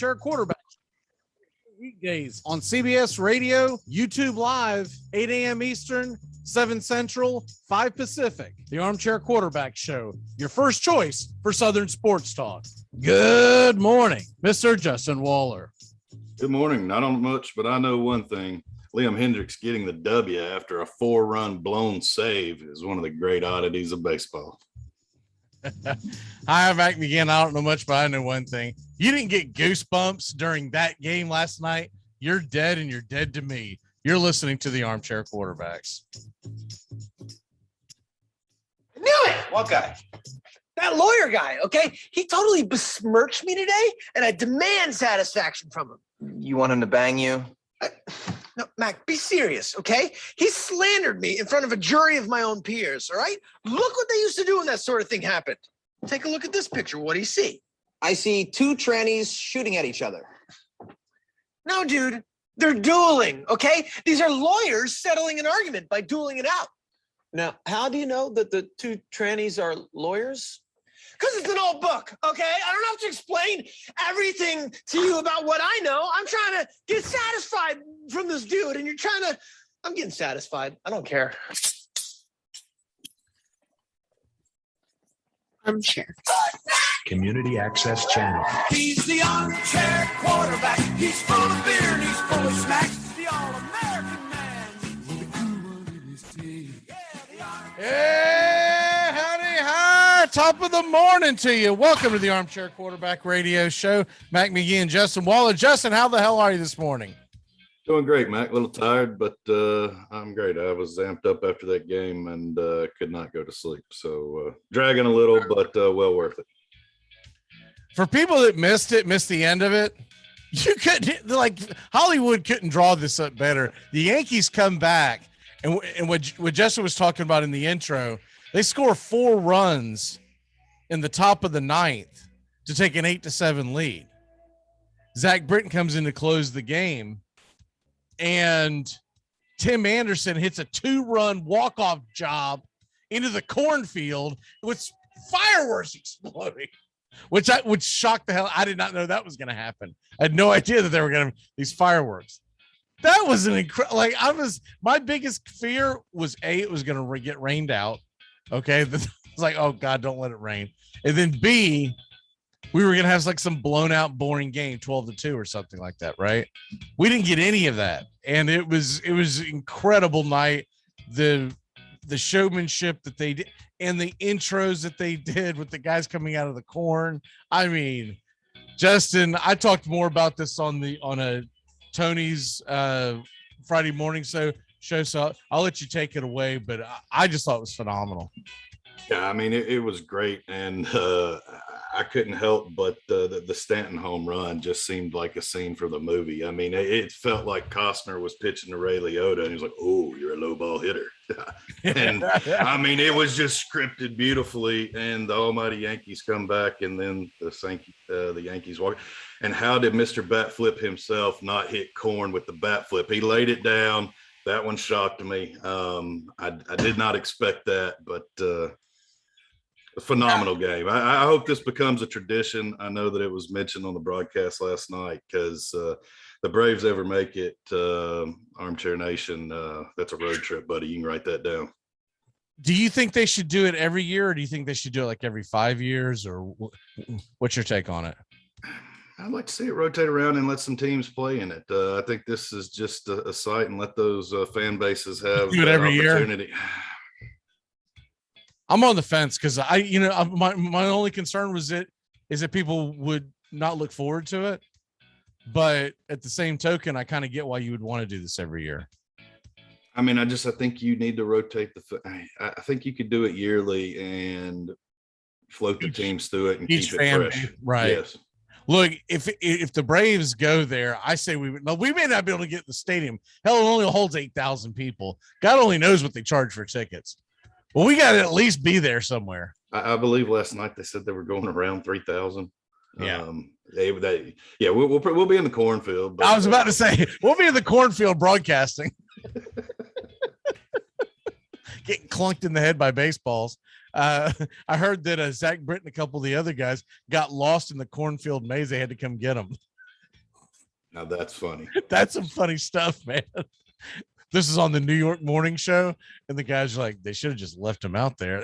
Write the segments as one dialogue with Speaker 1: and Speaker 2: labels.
Speaker 1: Armchair Quarterback. Weekdays on CBS Radio, YouTube Live, 8 a.m. Eastern, 7 Central, 5 Pacific. The Armchair Quarterback Show, your first choice for Southern sports talk. Good morning, Mr. Justin Waller.
Speaker 2: Good morning. Not on much, but I know one thing. Liam Hendricks getting the W after a 4-run blown save is one of the great oddities of baseball.
Speaker 1: Hi, I'm back again. I don't know much, but I know one thing. You didn't get goosebumps during that game last night. You're dead, and you're dead to me. You're listening to the Armchair Quarterbacks.
Speaker 3: I knew it. What guy? That lawyer guy, okay? He totally besmirched me today, and I demand satisfaction from him.
Speaker 4: You want him to bang you?
Speaker 3: No, Mac, be serious, okay? He slandered me in front of a jury of my own peers, all right? Look what they used to do when that sort of thing happened. Take a look at this picture. What do you see?
Speaker 4: I see two trannies shooting at each other.
Speaker 3: No, dude. They're dueling, okay? These are lawyers settling an argument by dueling it out.
Speaker 4: Now, how do you know that the two trannies are lawyers?
Speaker 3: Because it's an old book, okay? I don't have to explain everything to you about what I know. I'm trying to get satisfied from this dude, and you're trying to... I'm getting satisfied. I don't care.
Speaker 5: Armchair.
Speaker 6: Community Access Channel.
Speaker 7: He's the armchair quarterback. He's full of beer and he's full of smacks. The all-American man with a cool one in his teeth.
Speaker 1: Hey, howdy, hi. Top of the morning to you. Welcome to the Armchair Quarterback Radio Show. Mac McGee and Justin Waller. Justin, how the hell are you this morning?
Speaker 2: Doing great, Mac. A little tired, but I'm great. I was amped up after that game and could not go to sleep. So dragging a little, but well worth it.
Speaker 1: For people that missed the end of it, you couldn't, like, Hollywood couldn't draw this up better. The Yankees come back, and what Justin was talking about in the intro, they score 4 runs in the top of the 9th to take an 8-7 lead. Zach Britton comes in to close the game, and Tim Anderson hits a 2-run walk-off job into the cornfield with fireworks exploding, which shocked the hell. I did not know that was going to happen. I had no idea that they were going to these fireworks. That was an incredible. My biggest fear was it was going to get rained out. Okay, it's like, oh God, don't let it rain. And then B, we were going to have like some blown out, boring game, 12-2 or something like that, right? We didn't get any of that, and it was incredible night. The showmanship that they did and the intros that they did with the guys coming out of the corn. I mean, Justin, I talked more about this on a Tony's Friday morning show, so I'll let you take it away, but I just thought it was phenomenal.
Speaker 2: Yeah, I mean, it was great, and I couldn't help but the Stanton home run just seemed like a scene from the movie. I mean, it felt like Costner was pitching to Ray Liotta, and he was like, "Oh, you're a low ball hitter." And I mean, it was just scripted beautifully, and the almighty Yankees come back, and then the Yankees walk. And how did Mr. Bat Flip himself not hit corn with the bat flip? He laid it down. That one shocked me. I did not expect that, but a phenomenal game. I hope this becomes a tradition. I know that it was mentioned on the broadcast last night because the Braves ever make it, Armchair Nation, that's a road trip, buddy. You can write that down.
Speaker 1: Do you think they should do it every year, or do you think they should do it like every 5 years, or what's your take on it?
Speaker 2: I'd like to see it rotate around and let some teams play in it. I think this is just a sight, and let those fan bases have
Speaker 1: do it every
Speaker 2: opportunity.
Speaker 1: Year. I'm on the fence because my only concern is that people would not look forward to it. But at the same token, I kind of get why you would want to do this every year.
Speaker 2: I mean, I think you need to rotate I think you could do it yearly and float the teams through it and keep it fresh.
Speaker 1: Right.
Speaker 2: Yes.
Speaker 1: Look, if the Braves go there, I say we may not be able to get the stadium. Hell, it only holds 8,000 people. God only knows what they charge for tickets. Well, we got to at least be there somewhere.
Speaker 2: I believe last night they said they were going around 3,000.
Speaker 1: Yeah.
Speaker 2: We'll be in the cornfield. But,
Speaker 1: I was about to say, we'll be in the cornfield broadcasting. Getting clunked in the head by baseballs. I heard that Zach Britton, a couple of the other guys, got lost in the cornfield maze. They had to come get them.
Speaker 2: Now that's funny.
Speaker 1: That's some funny stuff, man. This is on the New York Morning Show, and the guys are like, they should have just left him out there.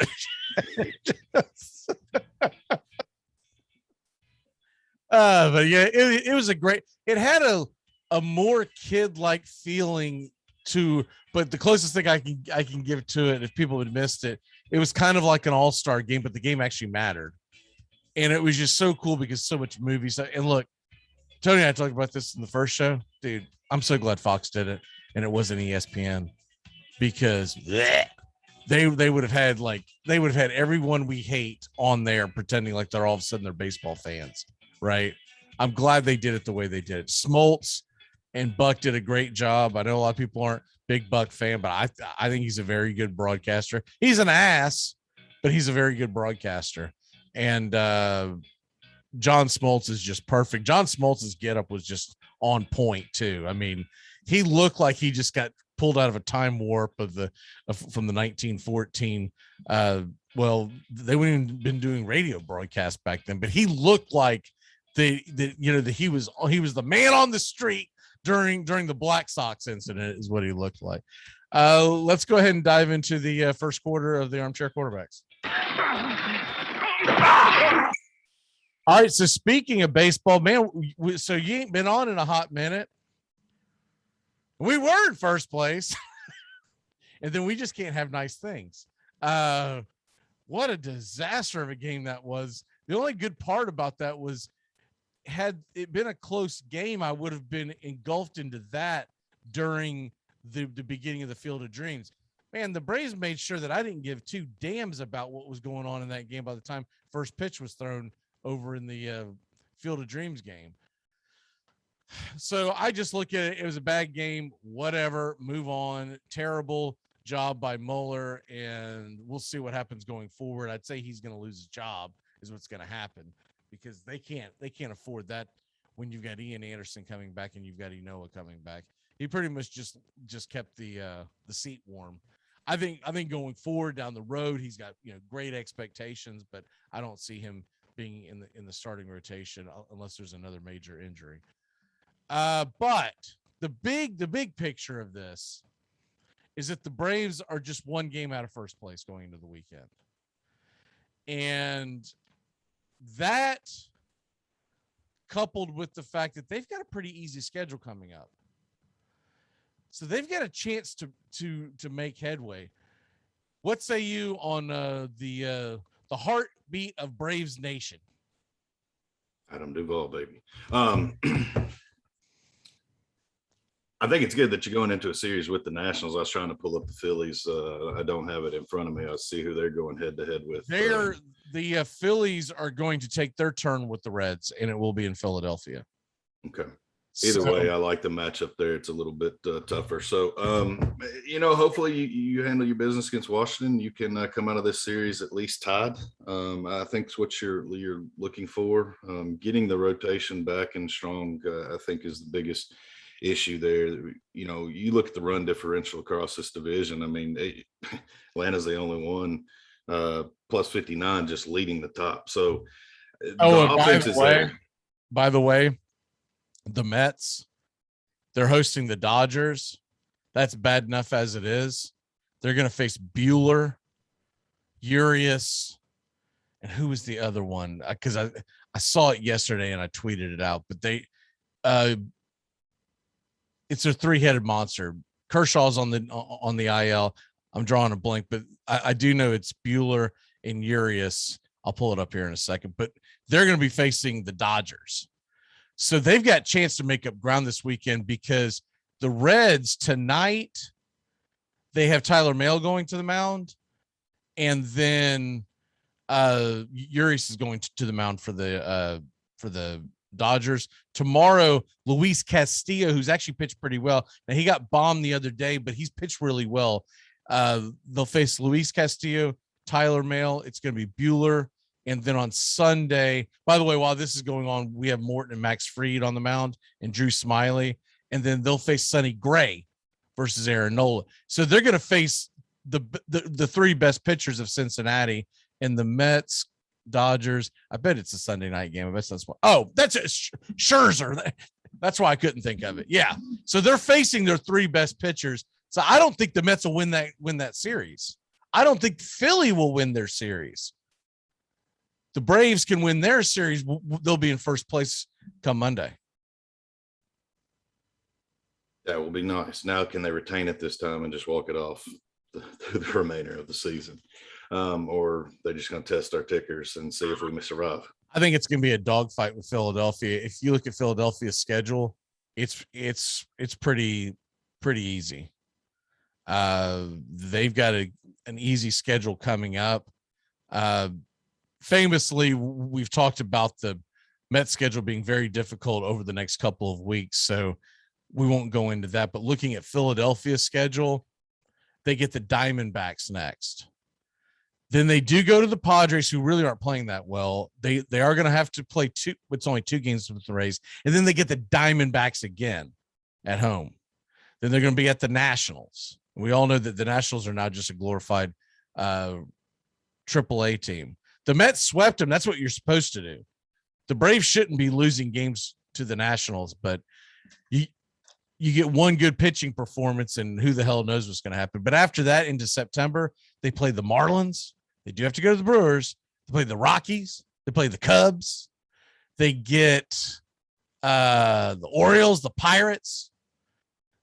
Speaker 1: But yeah, it was a great. It had a more kid-like feeling to, but the closest thing I can give to it, if people had missed it, it was kind of like an all-star game, but the game actually mattered, and it was just so cool because so much movie stuff. And look, Tony and I talked about this in the first show, dude. I'm so glad Fox did it, and it wasn't ESPN, because they would have had everyone we hate on there pretending like they're all of a sudden they're baseball fans, right? I'm glad they did it the way they did it. Smoltz and Buck did a great job. I know a lot of people aren't big Buck fan, but I think he's a very good broadcaster. He's an ass, but he's a very good broadcaster. And John Smoltz is just perfect. John Smoltz's getup was just on point too. I mean, he looked like he just got pulled out of a time warp from the 1914. Well, they wouldn't even been doing radio broadcasts back then, but he looked like that he was the man on the street during the Black Sox incident is what he looked like. Let's go ahead and dive into the first quarter of the Armchair Quarterbacks. All right, so speaking of baseball, man, so you ain't been on in a hot minute. We were in first place, and then we just can't have nice things. What a disaster of a game that was. The only good part about that was, had it been a close game, I would have been engulfed into that during the beginning of the Field of Dreams. Man, the Braves made sure that I didn't give two damns about what was going on in that game by the time first pitch was thrown over in the Field of Dreams game. So I just look at it. It was a bad game, whatever, move on. Terrible job by Mueller, and we'll see what happens going forward. I'd say he's going to lose his job is what's going to happen, because they can't afford that when you've got Ian Anderson coming back and you've got Enoa coming back. He pretty much just kept the seat warm. I think going forward down the road, he's got great expectations, but I don't see him being in the starting rotation unless there's another major injury. But the big picture of this is that the Braves are just one game out of first place going into the weekend. And that, coupled with the fact that they've got a pretty easy schedule coming up, so they've got a chance to make headway. What say you on the heartbeat of Braves Nation?
Speaker 2: Adam Duvall, baby. I think it's good that you're going into a series with the Nationals. I was trying to pull up the Phillies. I don't have it in front of me. I'll see who they're going head to head with.
Speaker 1: The Phillies are going to take their turn with the Reds, and it will be in Philadelphia.
Speaker 2: Okay. Either way, I like the matchup there. It's a little bit tougher. So, hopefully you handle your business against Washington. You can come out of this series at least tied. I think it's what you're looking for. Getting the rotation back and strong, I think, is the biggest issue there. You look at the run differential across this division. I mean, Atlanta's the only one plus 59 just leading the top. So
Speaker 1: by the way, the Mets, they're hosting the Dodgers. That's bad enough as it is. They're going to face Bueller, Urias, and who was the other one? Because I saw it yesterday and I tweeted it out. But it's a three-headed monster. Kershaw's on the IL. I'm drawing a blank, but I do know it's Bueller and Urias. I'll pull it up here in a second. But they're going to be facing the Dodgers. So they've got a chance to make up ground this weekend, because the Reds tonight, they have Tyler Mahle going to the mound, and then Urias is going to the mound for the Dodgers. Tomorrow, Luis Castillo, who's actually pitched pretty well. Now, he got bombed the other day, but he's pitched really well. They'll face Luis Castillo, Tyler Mahle. It's going to be Bueller. And then on Sunday, by the way, while this is going on, we have Morton and Max Fried on the mound and Drew Smiley. And then they'll face Sonny Gray versus Aaron Nola. So they're going to face the three best pitchers of Cincinnati, and the Mets, Dodgers. I bet it's a Sunday night game. I bet that's what. Oh, that's a Scherzer. That's why I couldn't think of it. Yeah. So they're facing their 3 best pitchers. So I don't think the Mets will win that series. I don't think Philly will win their series. The Braves can win their series. They'll be in first place come Monday.
Speaker 2: That will be nice. Now, can they retain it this time and just walk it off the remainder of the season? Or they're just going to test our tickers and see if we can survive?
Speaker 1: I think it's going to be a dogfight with Philadelphia. If you look at Philadelphia's schedule, it's pretty easy. They've got an easy schedule coming up. Famously, we've talked about the Mets schedule being very difficult over the next couple of weeks, so we won't go into that. But looking at Philadelphia's schedule, they get the Diamondbacks next. Then they do go to the Padres, who really aren't playing that well. They are going to have to play it's only 2 games with the Rays. And then they get the Diamondbacks again at home. Then they're going to be at the Nationals. We all know that the Nationals are now just a glorified AAA team. The Mets swept them. That's what you're supposed to do. The Braves shouldn't be losing games to the Nationals, but you get one good pitching performance and who the hell knows what's going to happen. But after that, into September, they play the Marlins. They do have to go to the Brewers. They play the Rockies. They play the Cubs. They get the Orioles, the Pirates.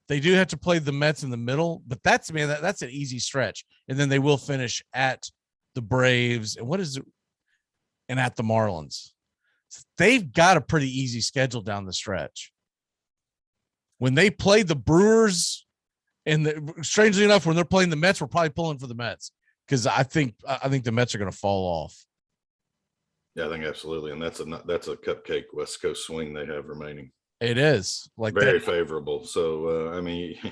Speaker 1: They do have to play the Mets in the middle, but that's an easy stretch. And then they will finish at the Braves and at the Marlins. So they've got a pretty easy schedule down the stretch. When they play the Brewers, and strangely enough, when they're playing the Mets, we're probably pulling for the Mets because I think the Mets are going to fall off. Yeah,
Speaker 2: I think absolutely, and that's a cupcake West Coast swing they have remaining.
Speaker 1: It is
Speaker 2: very favorable. So I mean, you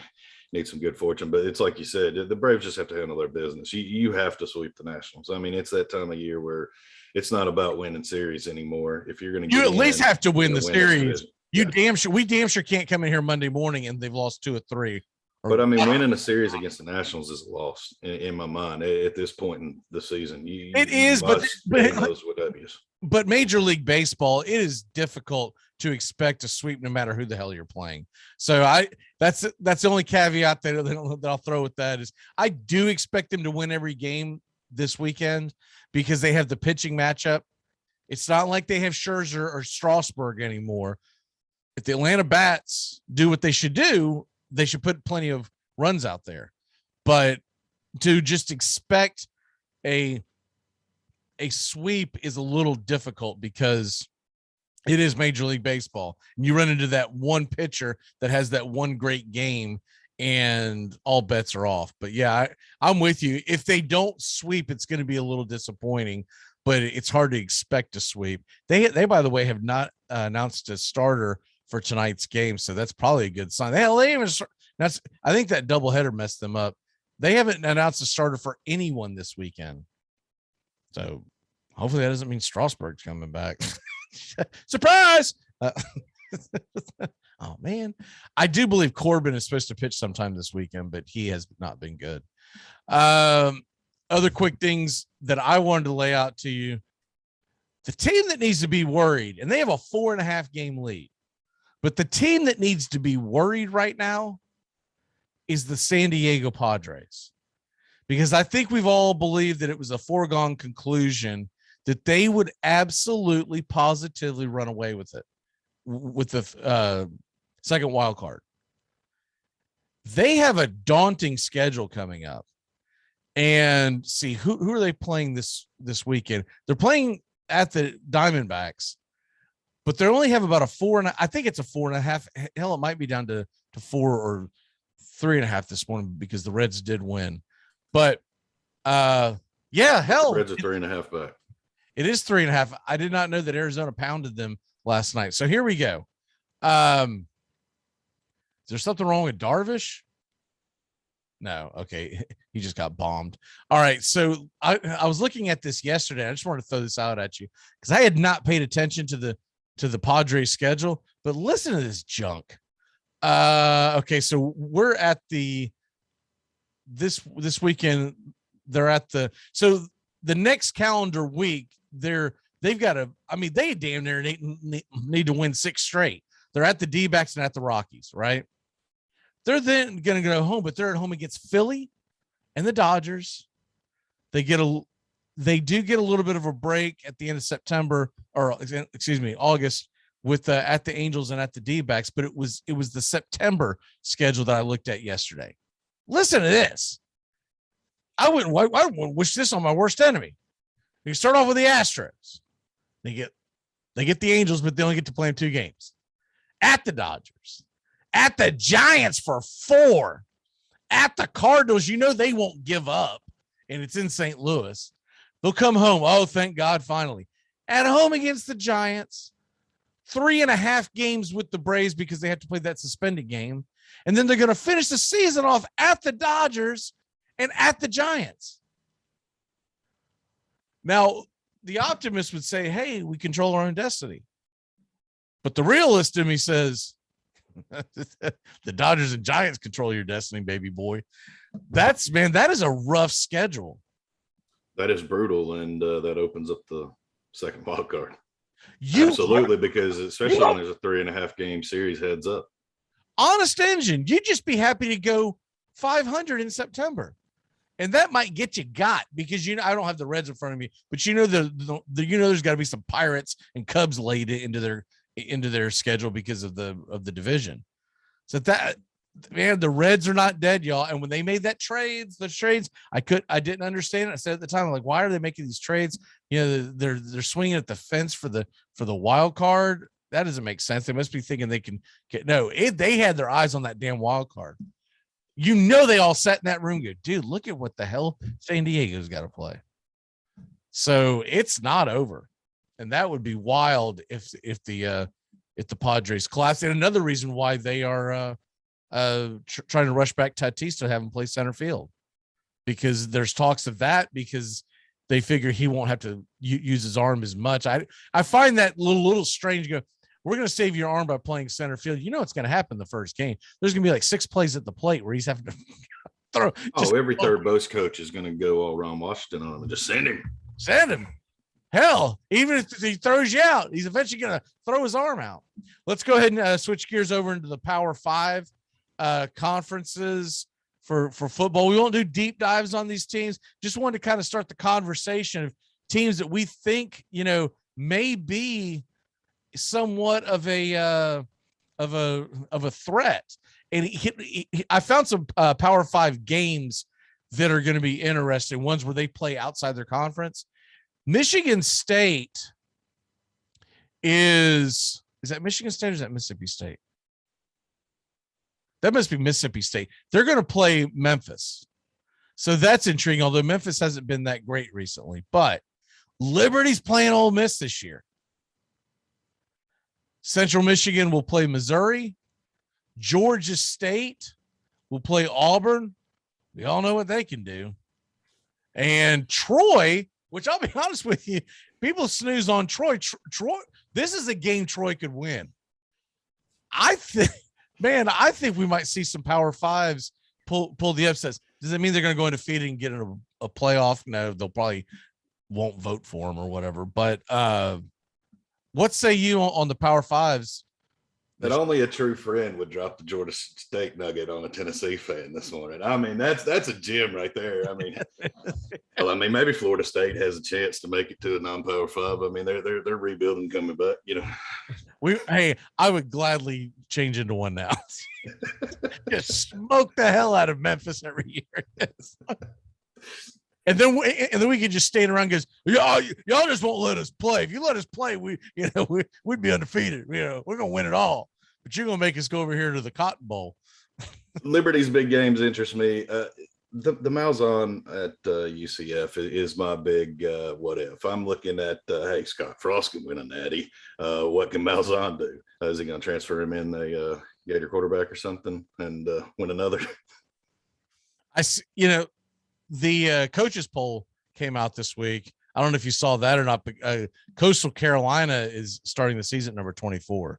Speaker 2: need some good fortune, but it's like you said, the Braves just have to handle their business. You have to sweep the Nationals. I mean, it's that time of year where it's not about winning series anymore. If you're going to,
Speaker 1: you at least have to win the series. We damn sure can't come in here Monday morning and they've lost 2 or 3.
Speaker 2: But I mean, winning a series against the Nationals is a loss in my mind at this point in the season.
Speaker 1: But Major League Baseball, it is difficult to expect to sweep no matter who the hell you're playing. So that's the only caveat that I'll throw with that is I do expect them to win every game this weekend because they have the pitching matchup. It's not like they have Scherzer or Strasburg anymore. If the Atlanta Bats do what they should do, they should put plenty of runs out there. But to just expect a sweep is a little difficult because it is Major League Baseball. And you run into that one pitcher that has that one great game and all bets are off. But yeah, I'm with you. If they don't sweep, it's going to be a little disappointing, but it's hard to expect a sweep. They by the way, have not announced a starter for tonight's game. So that's probably a good sign. I think that doubleheader messed them up. They haven't announced a starter for anyone this weekend. So hopefully that doesn't mean Strasburg's coming back. Surprise. Oh man. I do believe Corbin is supposed to pitch sometime this weekend, but he has not been good. Other quick things that I wanted to lay out to you. The team that needs to be worried, and they have a 4.5 game lead, but the team that needs to be worried right now is the San Diego Padres, because I think we've all believed that it was a foregone conclusion that they would absolutely positively run away with it, with the second wild card. They have a daunting schedule coming up, and see who are they playing this weekend? They're playing at the Diamondbacks, but they only have about a 4.5. I think it's a 4.5. Hell, it might be down to 4 or 3.5 this morning because the Reds did win. But hell,
Speaker 2: the Reds are 3.5 back.
Speaker 1: It is 3.5. I did not know that Arizona pounded them last night. So here we go. Is there something wrong with Darvish? No. Okay. He just got bombed. All right. So I was looking at this yesterday. I just wanted to throw this out at you because I had not paid attention to the Padres schedule, but listen to this junk. Okay. So we're at this weekend. They're at the next calendar week, they damn near need to win 6 straight. They're at the D-backs and at the Rockies, right? They're then going to go home, but they're at home against Philly and the Dodgers. They do get a little bit of a break at the end of September, or excuse me, August, with at the Angels and at the D-backs, but it was the September schedule that I looked at yesterday. Listen to this. I wouldn't wish this on my worst enemy. You start off with the Astros. They get the Angels, but they only get to play in 2 games. At the Dodgers, at the Giants for 4, at the Cardinals. You know they won't give up, and it's in St. Louis. They'll come home. Oh, thank God, finally. At home against the Giants, 3.5 games with the Braves because they have to play that suspended game. And then they're going to finish the season off at the Dodgers and at the Giants. Now, the optimist would say, hey, we control our own destiny. But the realist in me says, the Dodgers and Giants control your destiny, baby boy. That is a rough schedule. That
Speaker 2: is brutal, and that opens up the second wild card. Absolutely, because especially when there's a 3.5 game series heads up.
Speaker 1: Honest engine, you'd just be happy to go 500 in September. And that might get you got, because I don't have the Reds in front of me, but there's got to be some Pirates and Cubs laid into their schedule because of the division. So the Reds are not dead, y'all. And when they made the trades, I didn't understand it. I said at the time, like, why are they making these trades? They're swinging at the fence for the wild card. That doesn't make sense. They must be thinking they can get they had their eyes on that damn wild card. They all sat in that room and go, dude, look at what the hell San Diego's got to play. So it's not over. And that would be wild if the Padres collapse. And another reason why they are trying to rush back Tatis to have him play center field, because there's talks of that, because they figure he won't have to use his arm as much. I find that little strange. We're going to save your arm by playing center field. What's going to happen the first game? There's going to be like 6 plays at the plate where he's having to throw.
Speaker 2: Every third base coach is going to go all around Washington on him and just send him.
Speaker 1: Hell, even if he throws you out, he's eventually going to throw his arm out. Let's go ahead and switch gears over into the Power 5 conferences for football. We won't do deep dives on these teams. Just wanted to kind of start the conversation of teams that we think, may be somewhat of a threat. And I found some Power 5 games that are going to be interesting, ones where they play outside their conference. Michigan State is that Michigan State or is that Mississippi State? That must be Mississippi State. They're going to play Memphis. So that's intriguing, although Memphis hasn't been that great recently. But Liberty's playing Ole Miss this year. Central Michigan will play Missouri. Georgia State will play Auburn. We all know what they can do. And Troy, which I'll be honest with you, people snooze on Troy. Troy, this is a game Troy could win. I think we might see some Power 5s pull the upsets. Does it mean they're going to go undefeated and get in a playoff? No, they'll probably won't vote for them or whatever. But what say you on the Power 5s?
Speaker 2: That only a true friend would drop the Georgia State nugget on a Tennessee fan this morning. I mean, that's a gem right there. I mean, maybe Florida State has a chance to make it to a non-Power 5. I mean, they're rebuilding, coming back.
Speaker 1: I would gladly change into one now. Just smoke the hell out of Memphis every year. And then we could just stand around and go, y'all just won't let us play. If you let us play, we'd be undefeated. We're gonna win it all. But you're gonna make us go over here to the Cotton Bowl.
Speaker 2: Liberty's big games interest me. The Malzahn at UCF is my big what if. I'm looking at hey, Scott Frost can win a natty. What can Malzahn do? Is he gonna transfer him in a Gator quarterback or something and win another?
Speaker 1: The coaches poll came out this week. I don't know if you saw that or not, but Coastal Carolina is starting the season at number 24.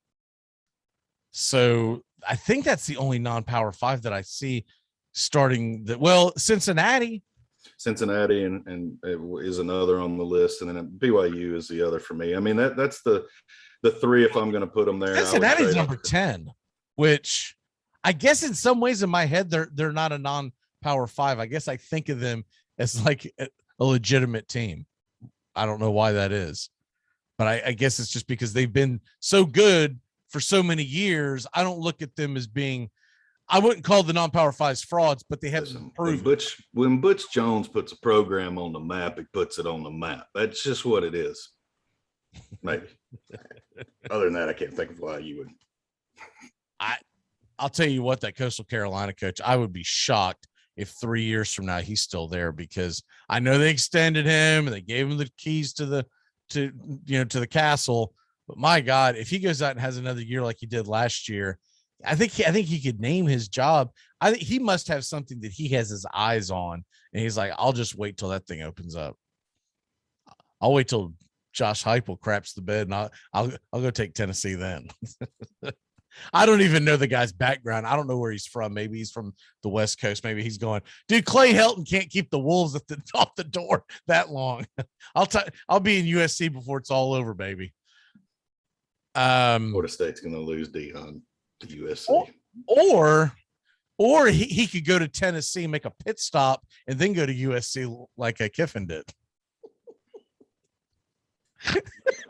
Speaker 1: So I think that's the only non-Power 5 that I see starting. Cincinnati and is another on the list, and then BYU is the other for me. I mean, that's the
Speaker 2: the three, if I'm going to put them there, I would
Speaker 1: Cincinnati's
Speaker 2: trade
Speaker 1: number 10, which I guess in some ways in my head they're not a non-power 5. I guess I think of them as like a legitimate team. I don't know why that is, but I guess it's just because they've been so good for so many years. I don't look at them as being, I wouldn't call the non-power 5s frauds, but they have improved.
Speaker 2: When Butch Jones puts a program on the map, he puts it on the map. That's just what it is. Maybe. Other than that, I can't think of why you would.
Speaker 1: I'll tell you what, that Coastal Carolina coach, I would be shocked if 3 years from now he's still there, because I know they extended him and they gave him the keys to the castle. But my God, if he goes out and has another year like he did last year, I think he could name his job. I think he must have something that he has his eyes on, and he's like, I'll just wait till that thing opens up. I'll wait till Josh Heupel craps the bed, and I'll go take Tennessee then. I don't even know the guy's background. I don't know where he's from. Maybe he's from the West Coast. Maybe he's going, dude, Clay Helton can't keep the Wolves off the door that long. I'll be in USC before it's all over, baby.
Speaker 2: Florida State's going to lose Deion to USC.
Speaker 1: Or he could go to Tennessee, make a pit stop, and then go to USC like Kiffin did.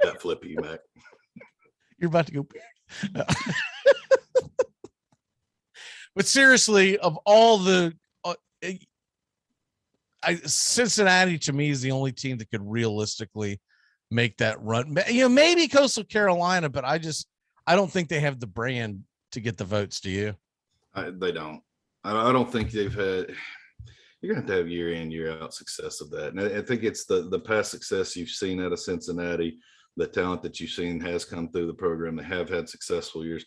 Speaker 2: That flip you, Mac.
Speaker 1: You're about to go. But seriously, of all the Cincinnati to me is the only team that could realistically make that run. Maybe Coastal Carolina, but I don't think they have the brand to get the votes. Do you?
Speaker 2: They don't. I don't think they've had. You're going to have year in, year out success of that. And I think it's the past success you've seen out of Cincinnati. The talent that you've seen has come through the program. They have had successful years.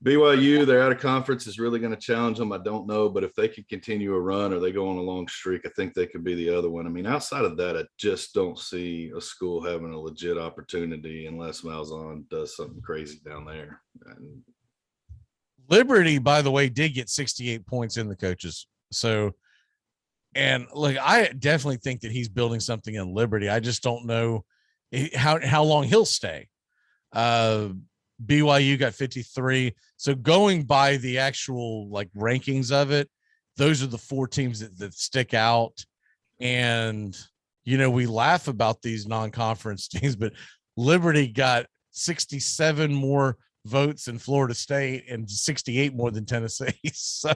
Speaker 2: BYU, they're out of conference, is really going to challenge them. I don't know, but if they could continue a run or they go on a long streak, I think they could be the other one. I mean, outside of that, I just don't see a school having a legit opportunity unless Malzahn does something crazy down there. And
Speaker 1: Liberty, by the way, did get 68 points in the coaches. So, and look, I definitely think that he's building something in Liberty. I just don't know how long he'll stay. BYU got 53. So going by the actual like rankings of it, those are the 4 teams that stick out. And, we laugh about these non-conference teams, but Liberty got 67 more votes in Florida State and 68 more than Tennessee. So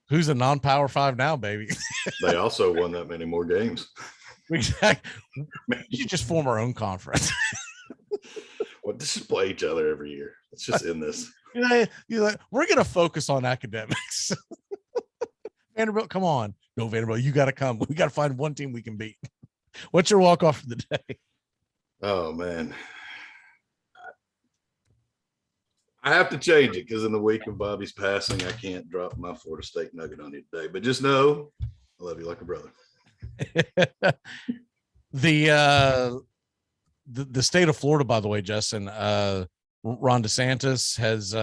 Speaker 1: who's a non-power 5 now, baby?
Speaker 2: They also won that many more games.
Speaker 1: Exactly. We should just form our own conference.
Speaker 2: Well, just play each other every year. Let's just end this.
Speaker 1: We're going to focus on academics. Vanderbilt, come on. No, Vanderbilt, you got to come. We got to find one team we can beat. What's your walk-off for the day?
Speaker 2: Oh, man. I have to change it because in the week of Bobby's passing, I can't drop my Florida State nugget on you today. But just know I love you like a brother.
Speaker 1: The state of Florida, by the way, Justin, Ron DeSantis has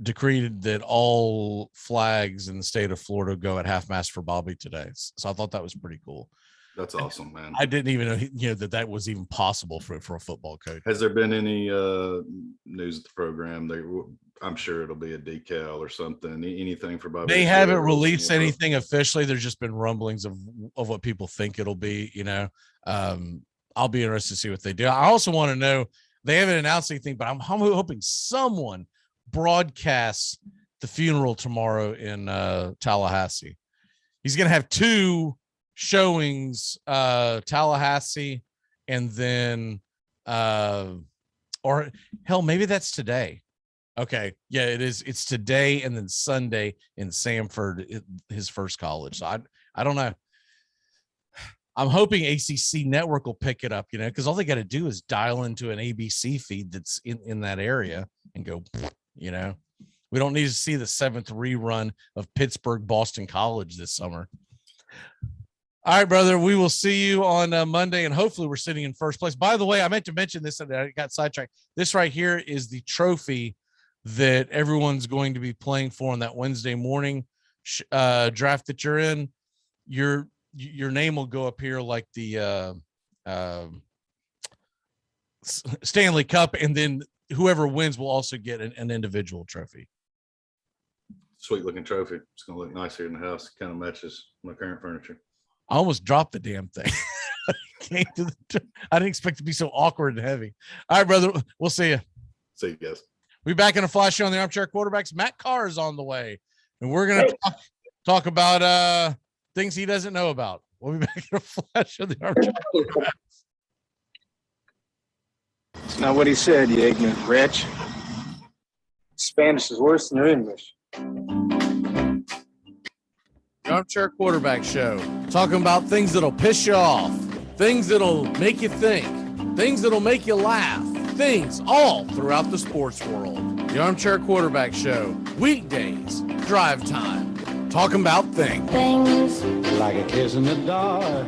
Speaker 1: decreed that all flags in the state of Florida go at half mast for Bobby today. So I thought that was pretty cool.
Speaker 2: That's awesome, man.
Speaker 1: I didn't even know, that was even possible for a football coach.
Speaker 2: Has there been any news of the program? I'm sure it'll be a decal or something. Anything for Bobby?
Speaker 1: They haven't released anything officially. There's just been rumblings of what people think it'll be. I'll be interested to see what they do. I also want to know, they haven't announced anything, but I'm hoping someone broadcasts the funeral tomorrow in Tallahassee. He's going to have 2 showings, Tallahassee, and then or hell, maybe that's today. Okay, yeah, it is. It's today and then Sunday in Samford, his first college. So I don't know. I'm hoping ACC Network will pick it up, because all they got to do is dial into an ABC feed that's in that area and go, we don't need to see the 7th rerun of Pittsburgh Boston College this summer. All right, brother, we will see you on Monday, and hopefully we're sitting in first place. By the way, I meant to mention this, and I got sidetracked. This right here is the trophy that everyone's going to be playing for on that Wednesday morning draft that you're in. your name will go up here like the Stanley Cup, and then whoever wins will also get an individual trophy.
Speaker 2: Sweet looking trophy. It's gonna look nice here in the house. Kind of matches my current furniture.
Speaker 1: I almost dropped the damn thing. I didn't expect it to be so awkward and heavy. All right, brother. We'll see you.
Speaker 2: See you guys.
Speaker 1: We'll be back in a flash show on the Armchair Quarterbacks. Matt Carr is on the way, and we're gonna talk about things he doesn't know about. We'll be back in a flash on the Armchair Quarterbacks.
Speaker 5: It's not what he said, you ignorant wretch. Spanish is worse than English.
Speaker 1: The Armchair Quarterback Show, talking about things that'll piss you off, things that'll make you think, things that'll make you laugh, things all throughout the sports world. The Armchair Quarterback Show, weekdays, drive time, talking about things.
Speaker 7: Like a kiss in the dark.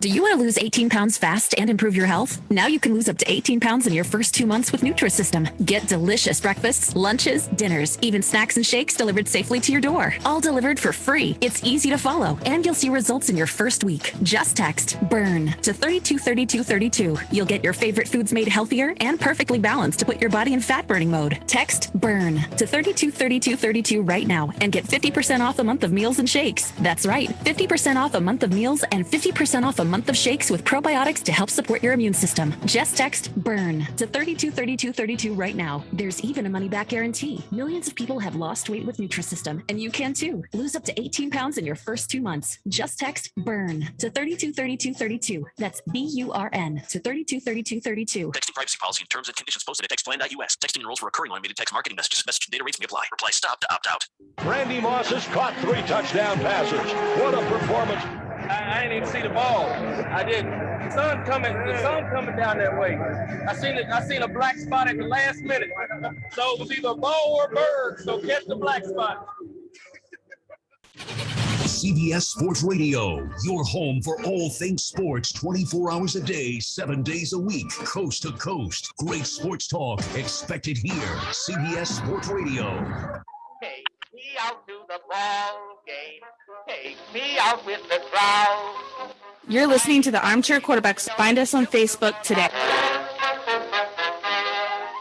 Speaker 8: Do you want to lose 18 pounds fast and improve your health? Now you can lose up to 18 pounds in your first 2 months with Nutrisystem. Get delicious breakfasts, lunches, dinners, even snacks and shakes delivered safely to your door. All delivered for free. It's easy to follow, and you'll see results in your first week. Just text BURN to 323232. You'll get your favorite foods made healthier and perfectly balanced to put your body in fat burning mode. Text BURN to 323232 right now and get 50% off a month of meals and shakes. That's right, 50% off a month of meals and 50% off a month of shakes with probiotics to help support your immune system. Just text BURN to 323232 right now. There's even a money-back guarantee. Millions of people have lost weight with Nutrisystem, and you can too. Lose up to 18 pounds in your first 2 months. Just text BURN to 323232. That's BURN to 323232.
Speaker 9: Texting privacy policy and terms and conditions posted at textplan.us. Texting enrolls for recurring automated text marketing messages. Message and data rates may apply. Reply stop to opt out.
Speaker 10: Randy Moss has caught 3 touchdown passes. What a performance.
Speaker 11: I didn't even see the ball. I didn't. The sun coming down that way. I seen a black spot at the last minute. So it was either a ball or a bird. So catch the black spot.
Speaker 6: CBS Sports Radio, your home for all things sports 24 hours a day, 7 days a week, coast to coast. Great sports talk expected here. CBS Sports Radio.
Speaker 12: Take me out to the ball game. Take me out with the crowd.
Speaker 13: You're listening to the Armchair Quarterbacks. Find us on Facebook today.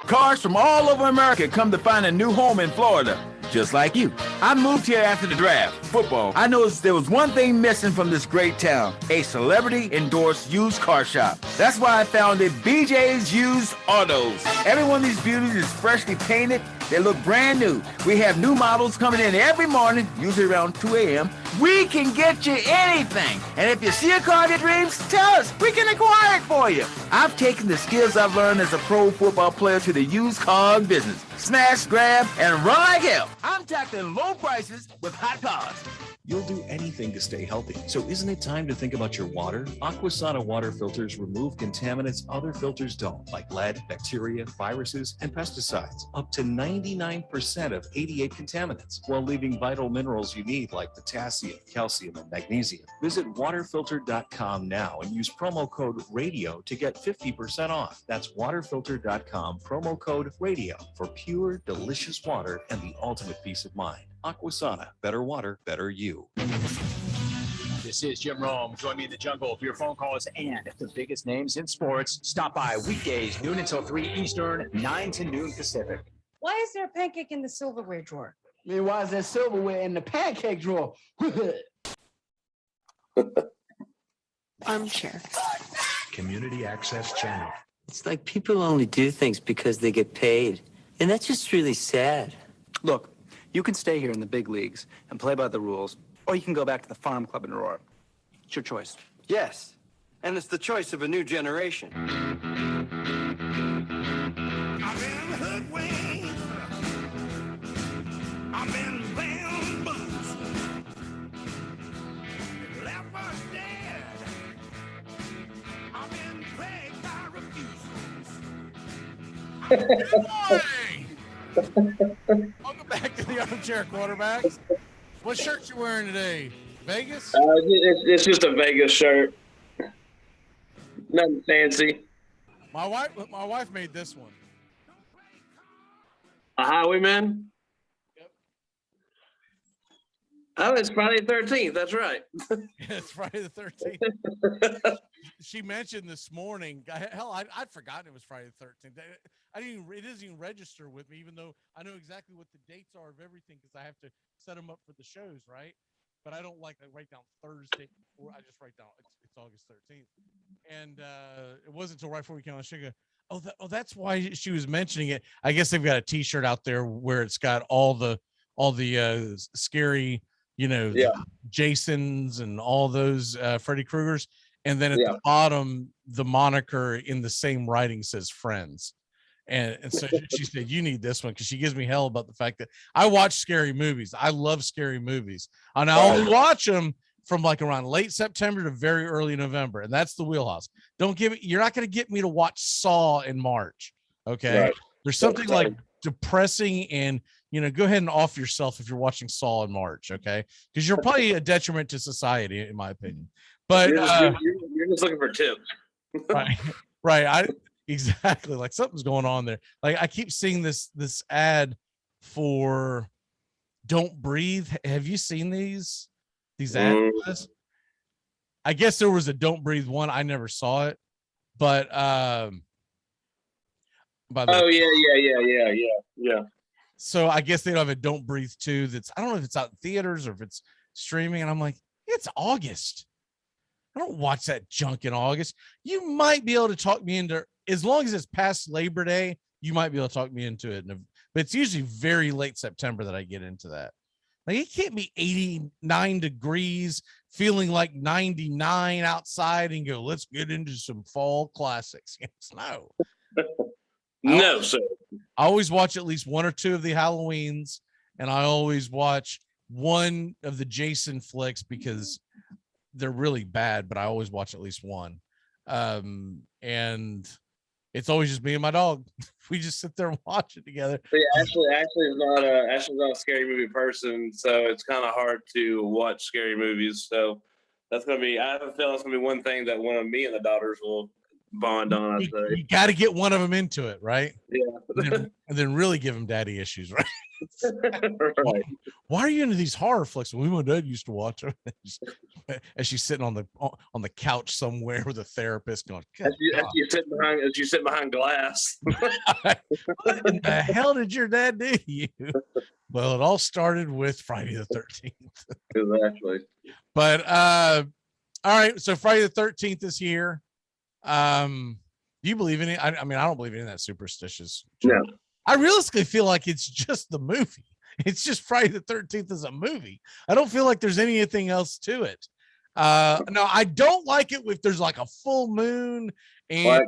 Speaker 14: Cars from all over America come to find a new home in Florida, just like you. I moved here after the draft, football. I noticed there was one thing missing from this great town, a celebrity-endorsed used car shop. That's why I founded BJ's Used Autos. Every one of these beauties is freshly painted. They look brand new. We have new models coming in every morning, usually around 2 a.m. We can get you anything. And if you see a car of your dreams, tell us. We can acquire it for you. I've taken the skills I've learned as a pro football player to the used car business. Smash, grab, and run like hell. I'm tackling low prices with hot cars.
Speaker 15: You'll do anything to stay healthy. So isn't it time to think about your water? Aquasana water filters remove contaminants other filters don't, like lead, bacteria, viruses, and pesticides. Up to 99% of 88 contaminants, while leaving vital minerals you need like potassium, calcium, and magnesium. Visit waterfilter.com now and use promo code RADIO to get 50% off. That's waterfilter.com, promo code RADIO for pure, delicious water and the ultimate peace of mind. Aquasana, better water, better you.
Speaker 16: This is Jim Rome. Join me in the jungle for your phone calls and the biggest names in sports. Stop by weekdays, noon until 3 Eastern, 9 to noon Pacific.
Speaker 17: Why is there a pancake in the silverware drawer?
Speaker 18: I mean, why is there silverware in the pancake drawer?
Speaker 17: Armchair.
Speaker 6: Community Access Channel.
Speaker 19: It's like people only do things because they get paid. And that's just really sad.
Speaker 20: Look, you can stay here in the big leagues and play by the rules, or you can go back to the farm club in Aurora. It's your choice.
Speaker 21: Yes, and it's the choice of a new generation.
Speaker 7: I've been hoodwinked. I've been bamboozled. Left for dead. I've been plagued by refusals.
Speaker 1: Welcome back to the Armchair Quarterbacks. What shirt you wearing today? Vegas?
Speaker 22: It's just a Vegas shirt. Nothing fancy.
Speaker 1: My wife made this one.
Speaker 22: A highwayman?
Speaker 1: Yep.
Speaker 22: Oh, it's Friday the 13th. That's right.
Speaker 1: It's Friday the 13th. She mentioned this morning. Hell, I'd forgotten it was Friday the 13th. I didn't even, it doesn't even register with me, even though I know exactly what the dates are of everything because I have to set them up for the shows, right? But I don't like to write down Thursday, or I just write down it's August 13th. And it wasn't until right before we came on the show. That's why she was mentioning it. I guess they've got a T-shirt out there where it's got all the scary, the Jasons and all those Freddy Kruegers, and then at the bottom, the moniker in the same writing says "Friends." And so she said, "You need this one," because she gives me hell about the fact that I watch scary movies. I love scary movies, and I only watch them from like around late September to very early November, and that's the wheelhouse. You're not going to get me to watch Saw in March. Okay,
Speaker 22: Right.
Speaker 1: There's something like depressing, and go ahead and off yourself if you're watching Saw in March. Okay, because you're probably a detriment to society, in my opinion. But
Speaker 22: you're just looking for tips.
Speaker 1: right. Exactly, like something's going on there. Like I keep seeing this ad for Don't Breathe. Have you seen these ads? I guess there was a Don't Breathe one. I never saw it, but
Speaker 22: yeah.
Speaker 1: So I guess they don't have a Don't Breathe 2 that's, I don't know if it's out in theaters or if it's streaming, and I'm like, it's August. I don't watch that junk in August. You might be able to talk me into, as long as it's past Labor Day, you might be able to talk me into it. But it's usually very late September that I get into that. Like it can't be 89 degrees, feeling like 99 outside and go, let's get into some fall classics. Yes, no.
Speaker 22: No, sir.
Speaker 1: I always watch at least one or two of the Halloweens, and I always watch one of the Jason flicks because they're really bad, but I always watch at least one. And it's always just me and my dog. We just sit there and watch it together.
Speaker 22: But yeah, Ashley's not a scary movie person, so it's kind of hard to watch scary movies. So that's gonna be. I have a feeling that's gonna be one thing that one of me and the daughters will bond on.
Speaker 1: You got to get one of them into it, right?
Speaker 22: Yeah.
Speaker 1: and then really give them daddy issues, right?
Speaker 22: Right.
Speaker 1: Why are you into these horror flicks? Well, my dad used to watch them. As she's sitting on the couch somewhere with a therapist going,
Speaker 22: as you sit behind glass.
Speaker 1: What in the hell did your dad do to you? Well, it all started with Friday the 13th.
Speaker 22: Exactly.
Speaker 1: But all right, so Friday the 13th is here. Do you believe in it? I mean, I don't believe in that superstitious.
Speaker 22: No.
Speaker 1: I realistically feel like it's just the movie. It's just Friday the 13th as a movie. I don't feel like there's anything else to it. No, I don't like it if there's like a full moon and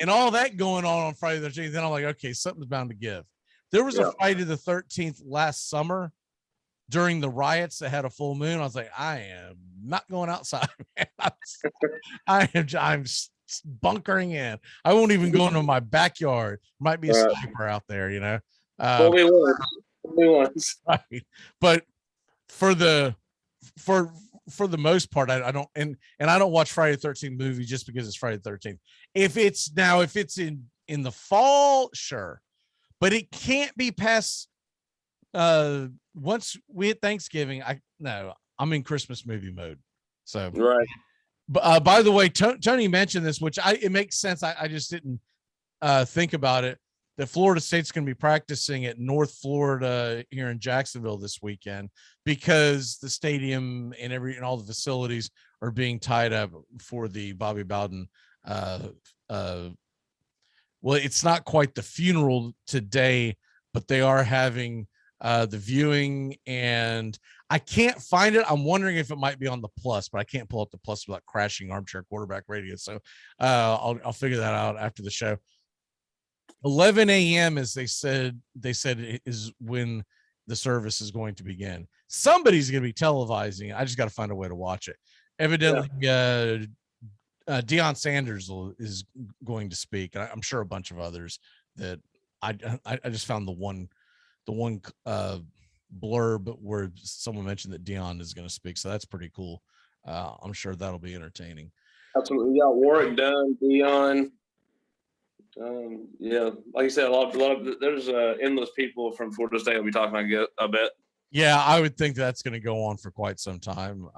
Speaker 1: all that going on Friday the 13th. Then I'm like, okay, something's bound to give. There was a Friday the 13th last summer during the riots that had a full moon. I was like, I am not going outside. I'm bunkering in. I won't even go into my backyard. Might be a sniper out there, Right. But for the most part, I don't, and I don't watch Friday the 13th movie just because it's Friday the 13th. If it's in the fall, sure, but it can't be past once we hit Thanksgiving. I'm in Christmas movie mode. So
Speaker 22: right.
Speaker 1: By the way, Tony mentioned this, which it makes sense. I just didn't think about it. That Florida State's going to be practicing at North Florida here in Jacksonville this weekend because the stadium and all the facilities are being tied up for the Bobby Bowden. Well, it's not quite the funeral today, but they are having the viewing, and I can't find it. I'm wondering if it might be on the Plus, but I can't pull up the Plus without crashing Armchair Quarterback Radio. So I'll figure that out after the show. 11 a.m. as they said is when the service is going to begin. Somebody's going to be televising it. I just got to find a way to watch it. Evidently, Deion Sanders is going to speak, and I'm sure a bunch of others that I just found the one blurb where someone mentioned that Deion is going to speak, so that's pretty cool. I'm sure that'll be entertaining.
Speaker 22: Absolutely. We got Warwick Dunn, Deion. Like I said, a lot of there's endless people from Florida State will be talking. I bet.
Speaker 1: Yeah, I would think that's going to go on for quite some time.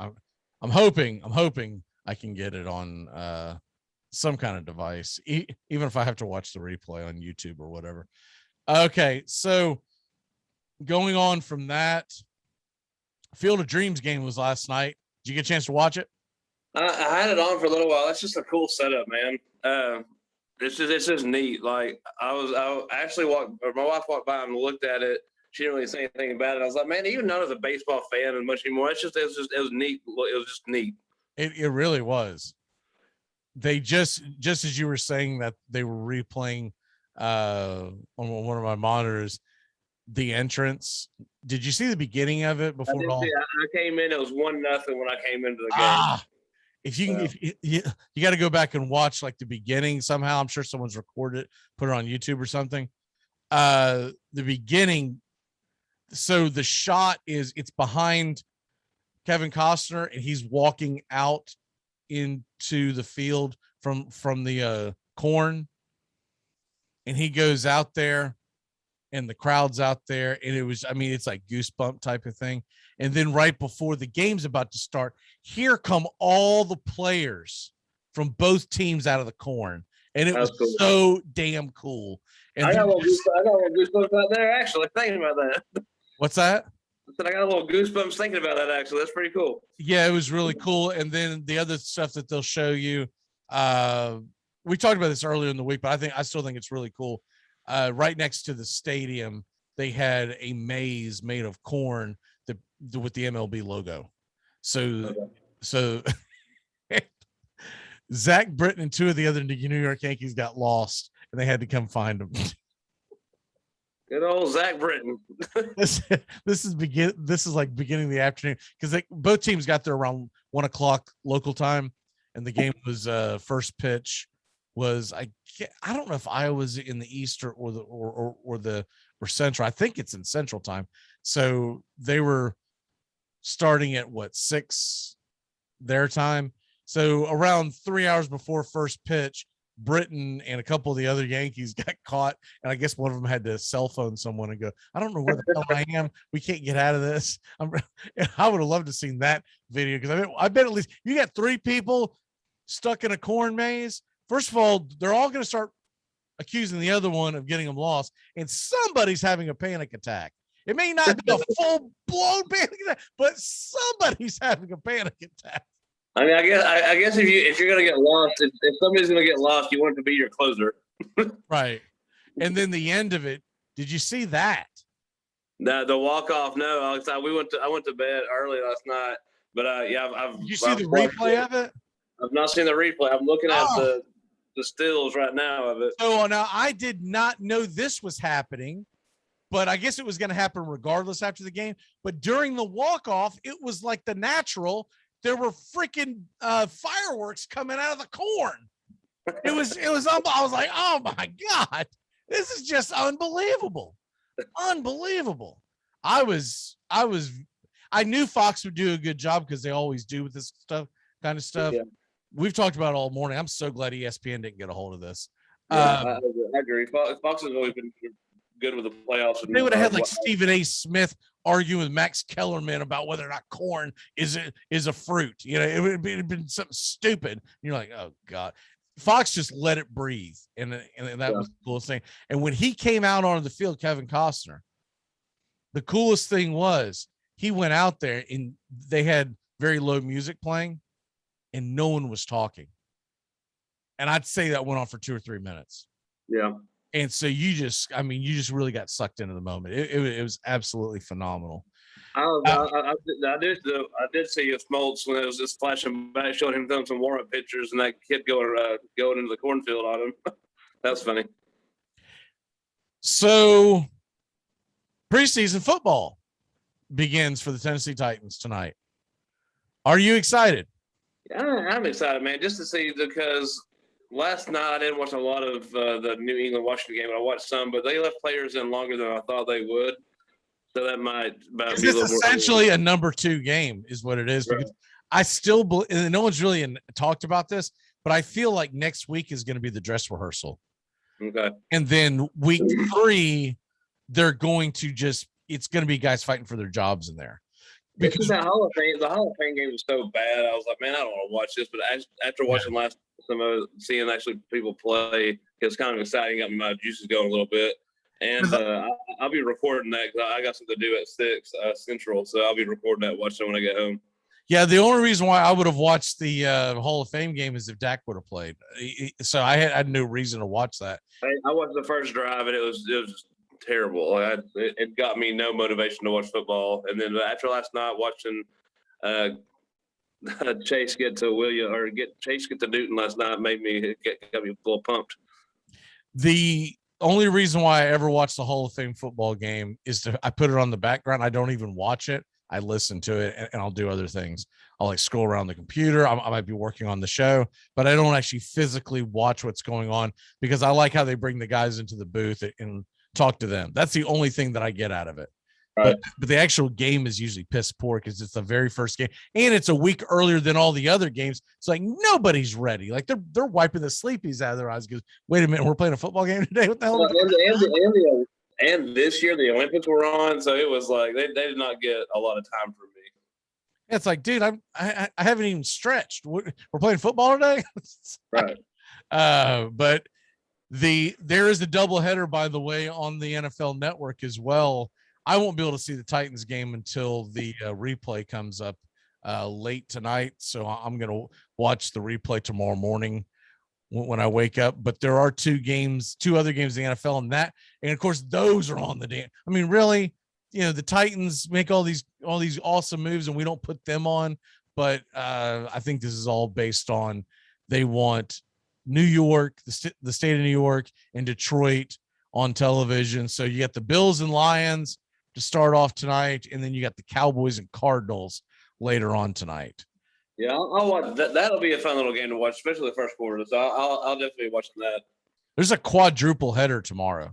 Speaker 1: I'm hoping I can get it on some kind of device, even if I have to watch the replay on YouTube or whatever. Okay, so going on from that, Field of Dreams game was last night. Did you get a chance to watch it?
Speaker 22: I had it on for a little while. That's just a cool setup, man. It's just neat. Like I actually my wife walked by and looked at it. She didn't really say anything about it. I was like, man, even not as a baseball fan and much anymore. It was neat. It was just neat.
Speaker 1: It really was. They just as you were saying that they were replaying on one of my monitors the entrance. Did you see the beginning of it before it all?
Speaker 22: I came in. It was 1-0 when I came into the game.
Speaker 1: If you can, if you got to go back and watch like the beginning somehow. I'm sure someone's recorded it, put it on YouTube or something. The beginning. So the shot is it's behind Kevin Costner and he's walking out into the field from the corn, and he goes out there and the crowd's out there, and it was, I mean, it's like goosebump type of thing. And then right before the game's about to start, here come all the players from both teams out of the corn, and it was cool. So damn cool. And
Speaker 22: I got a little goosebumps out there actually thinking about that.
Speaker 1: What's that?
Speaker 22: I said I got a little goosebumps thinking about that actually. That's pretty cool.
Speaker 1: Yeah, it was really cool. And then the other stuff that they'll show you, we talked about this earlier in the week, but I still think it's really cool. Right next to the stadium, they had a maze made of corn with the MLB logo. So Zach Britton and two of the other New York Yankees got lost, and they had to come find them.
Speaker 22: Good old Zach Britton.
Speaker 1: This is like beginning of the afternoon because both teams got there around 1:00 local time, and the game was first pitch was I don't know if Iowa's in the East or Central. I think it's in Central time. So they were starting at 6 their time. So around 3 hours before first pitch, Britain and a couple of the other Yankees got caught, and I guess one of them had to cell phone someone and go, I don't know where the hell I am. We can't get out of this. I would have loved to have seen that video because I bet at least you got 3 people stuck in a corn maze. First of all, they're all going to start accusing the other one of getting them lost, and somebody's having a panic attack. It may not be a full-blown panic attack, but somebody's having a panic attack.
Speaker 22: I mean, I guess if you're gonna get lost, if somebody's gonna get lost, you want it to be your closer.
Speaker 1: Right. And then the end of it, did you see that?
Speaker 22: The walk off? No, Alex. I went to bed early last night, but yeah,
Speaker 1: Did you see the replay of it?
Speaker 22: I've not seen the replay. I'm looking at the stills right now of it.
Speaker 1: So now I did not know this was happening, but I guess it was going to happen regardless after the game. But during the walk off, it was like the natural. There were freaking fireworks coming out of the corn. It was. I was like, oh my God, this is just unbelievable. Unbelievable. I knew Fox would do a good job because they always do with this kind of stuff. Yeah. We've talked about it all morning. I'm so glad ESPN didn't get a hold of this.
Speaker 22: Yeah, I agree. Fox has always been good with the playoffs.
Speaker 1: They would have had like Stephen A. Smith arguing with Max Kellerman about whether or not corn is a fruit. You know, it would have been something stupid. And you're like, oh God. Fox just let it breathe, and that was the coolest thing. And when he came out onto the field, Kevin Costner, the coolest thing was he went out there and they had very low music playing, and no one was talking. And I'd say that went on for 2 or 3 minutes.
Speaker 22: Yeah.
Speaker 1: And so you just really got sucked into the moment. It was absolutely phenomenal.
Speaker 22: I did see Smoltz when it was just flashing back, showing him throwing some warm-up pictures, and that kid going into the cornfield on him. That's funny.
Speaker 1: So preseason football begins for the Tennessee Titans tonight. Are you excited?
Speaker 22: Yeah, I'm excited, man, just to see, because last night I didn't watch a lot of the New England-Washington game, but I watched some, but they left players in longer than I thought they would. So that might be a little
Speaker 1: essentially a number 2 game is what it is. Right. Because I still believe, and no one's really talked about this, but I feel like next week is going to be the dress rehearsal.
Speaker 22: Okay.
Speaker 1: And then week 3, they're going to just it's going to be guys fighting for their jobs in there.
Speaker 22: It's just that Hall of Fame. The Hall of Fame game was so bad. I was like, man, I don't want to watch this. But after watching seeing actually people play, it was kind of exciting. Got my juices going a little bit. And I'll be recording that because I got something to do at 6 Central. So I'll be recording that, watching it when I get home.
Speaker 1: Yeah, the only reason why I would have watched the Hall of Fame game is if Dak would have played. So I had no reason to watch that.
Speaker 22: I watched the first drive, and it was terrible. It got me no motivation to watch football. And then after last night, watching Chase get to Newton last night got me a little pumped.
Speaker 1: The only reason why I ever watch the Hall of Fame football game is I put it on the background. I don't even watch it. I listen to it and I'll do other things. I'll like scroll around the computer. I might be working on the show, but I don't actually physically watch what's going on because I like how they bring the guys into the booth and talk to them. That's the only thing that I get out of it. Right. But the actual game is usually piss poor because it's the very first game and it's a week earlier than all the other games. It's like nobody's ready. Like they're wiping the sleepies out of their eyes because wait a minute, we're playing a football game today. What the hell?
Speaker 22: And this year the Olympics were on, so it was like they did not get a lot of time from me.
Speaker 1: It's like, dude, I haven't even stretched. We're playing football today,
Speaker 22: right?
Speaker 1: But there is a doubleheader, by the way, on the NFL Network as well. I won't be able to see the Titans game until the replay comes up late tonight, so I'm going to watch the replay tomorrow morning when I wake up. But there are two other games in the NFL, and of course those are on the damn. I mean, really, the Titans make all these awesome moves, and we don't put them on. But I think this is all based on they want New York, the state of New York, and Detroit on television. So you got the Bills and Lions to start off tonight, and then you got the Cowboys and Cardinals later on tonight.
Speaker 22: Yeah, I'll watch that. That'll be a fun little game to watch, especially the first quarter. So I'll definitely be watching that.
Speaker 1: There's a quadruple header tomorrow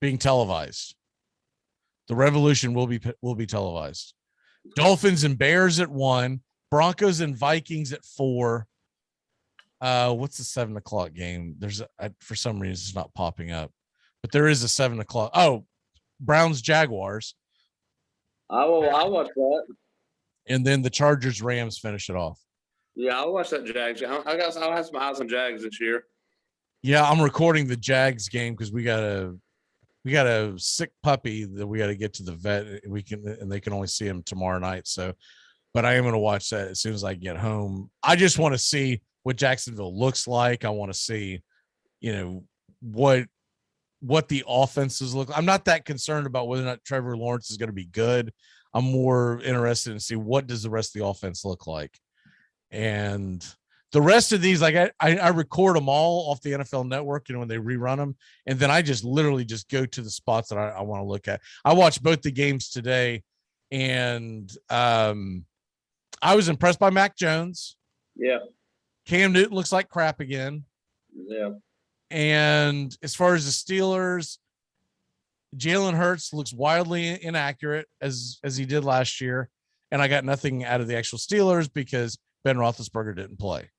Speaker 1: being televised. The Revolution will be televised. Dolphins and Bears at 1, Broncos and Vikings at 4. What's the 7 o'clock game? For some reason it's not popping up, but there is a 7 o'clock. Oh, Browns Jaguars.
Speaker 22: I'll watch that.
Speaker 1: And then the Chargers Rams finish it off.
Speaker 22: Yeah, I'll watch that Jags. I'll have some eyes on Jags this year.
Speaker 1: Yeah, I'm recording the Jags game because we got a sick puppy that we got to get to the vet. And they can only see him tomorrow night. So, but I am going to watch that as soon as I get home. I just want to see what Jacksonville looks like. I want to see, what the offenses look like. I'm not that concerned about whether or not Trevor Lawrence is going to be good. I'm more interested in see what does the rest of the offense look like. And the rest of these, like I record them all off the NFL Network, when they rerun them. And then I just literally just go to the spots that I want to look at. I watched both the games today, and I was impressed by Mac Jones.
Speaker 22: Yeah.
Speaker 1: Cam Newton looks like crap again.
Speaker 22: Yeah.
Speaker 1: And as far as the Steelers, Jalen Hurts looks wildly inaccurate as he did last year. And I got nothing out of the actual Steelers because Ben Roethlisberger didn't play.